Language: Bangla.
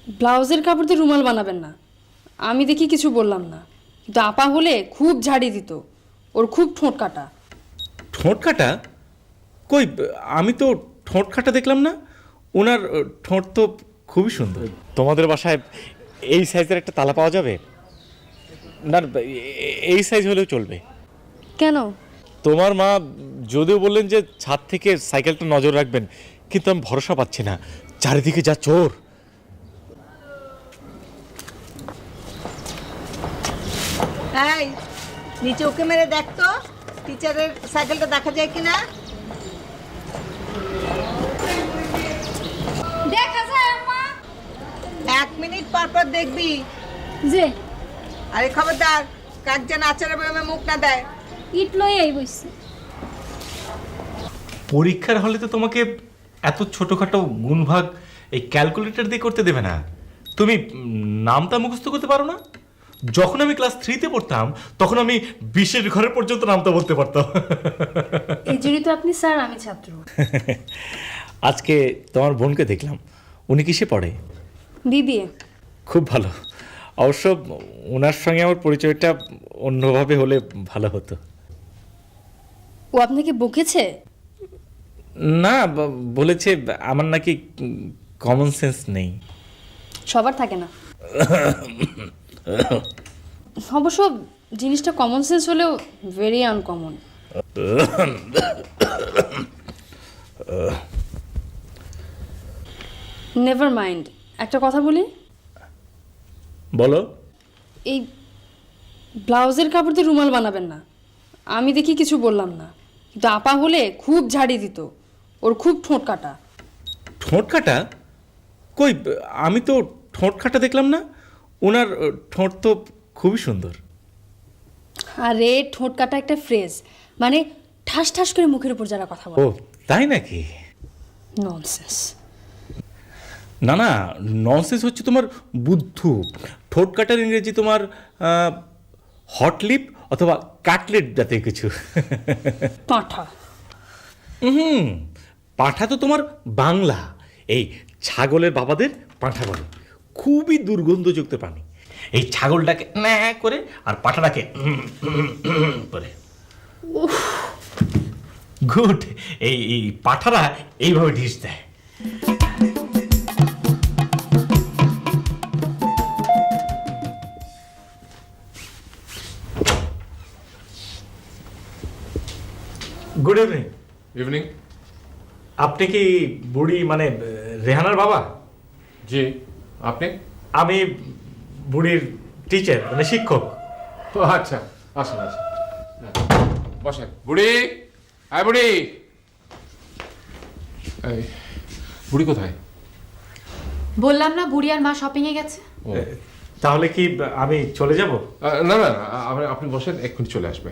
ব্লাউজের কাপড় দিয়ে রুমাল বানাবেন না। আমি দেখি কিছু বললাম না, কিন্তু আপা হলে খুব ঝাড়ি দিত। ওর খুব ঠোঁট কাটা। ঠোঁট কাটা? কই, আমি তো ঠোঁট কাটা দেখলাম না। ওনার ঠোঁট তো খুবই সুন্দর। তোমাদের বাসায় এই সাইজের একটা তালা পাওয়া যাবে? না, এই সাইজ হলেও চলবে। কেন? তোমার মা যদিও বললেন যে ছাদ থেকে সাইকেলটা নজর রাখবেন, কিন্তু আমি ভরসা পাচ্ছি না, চারিদিকে যা চোর। এই নিচে ওকে মেরে দেখ তো টিচারের সাইকেলটা দেখা যায় কিনা। দেখা যায় আম্মা। 1 মিনিট পর পর দেখবি। যে আরে খবরদার, কাক যেন আচারে বয়মে মুখ না দেয়। ইট লইয়াই বইছে। পরীক্ষার হলে তো তোমাকে এত ছোটখাটো গুণভাগ এই ক্যালকুলেটর দিয়ে করতে দেবে না। তুমি নামটা মুখস্থ করতে পারো না? যখন আমি ক্লাস 3-তে পড়তাম তখন আমি 20-এর ঘরের পর্যন্ত নামটা বলতে পারতাম। এই জন্যই তো আপনি স্যার, আমি ছাত্র। আজকে তোমার বোনকে দেখলাম। উনি কিসে পড়ে? বিবিএ। খুব ভালো। অবশ্য ওনার সঙ্গে আমার পরিচয়টা অন্যভাবে হলে ভালো হতো। ও আপনাকে বকেছে? না, বলেছে আমার নাকি কমন সেন্স নেই। সবার থাকে না। অবশ্য জিনিসটা কমন সেন্স হলেও ভেরি আনকমন। নেভার মাইন্ড, একটা কথা বলি। বলো। এই ব্লাউজের কাপড় দিয়ে রুমাল বানাবেন না। আমি দেখি কিছু বললাম না, কিন্তু আপা হলে খুব ঝাড়ি দিত। ওর খুব ঠোঁট কাটা। ঠোঁট কাটা? কই, আমি তো ঠোঁট কাটা দেখলাম না। ওনার ঠোঁট তো খুবই সুন্দর। আরে ঠোঁট কাটা একটা ফ্রেজ, মানে ঠাস ঠাস করে মুখের উপর যারা কথা ও বলে। তাই নাকি? ননসেন্স। না না, ননসেন্স হচ্ছে তোমার বুদ্ধু। ঠোঁট কাটার ইংরেজি তোমার হটলিপ অথবা কাটলেট জাতীয় কিছু। পাঁঠা। হুম, পাঁঠা তো তোমার বাংলা। এই ছাগলের বাবাদের পাঁঠা বলে। খুবই দুর্গন্ধযুক্ত প্রাণী। এই ছাগলটাকে ন্যা করে আর পাঁঠাটাকে করে। গুড। এই পাঁঠারা এইভাবে ঢিস দেয়। Good evening. ইভিনিং। আপনি কি বুড়ি মানে রেহানার বাবা? জি। আপনি? আমি বুড়ির টিচার, মানে শিক্ষক। ও আচ্ছা, আসুন আসুন। হ্যাঁ, বসেন। বুড়ি, আয় বুড়ি। এই বুড়ি কোথায়? বললাম না বুড়ি আর মা শপিং এ গেছে। ও, তাহলে কি আমি চলে যাব? না না না, আপনি বসেন, এক্ষুনি চলে আসবে।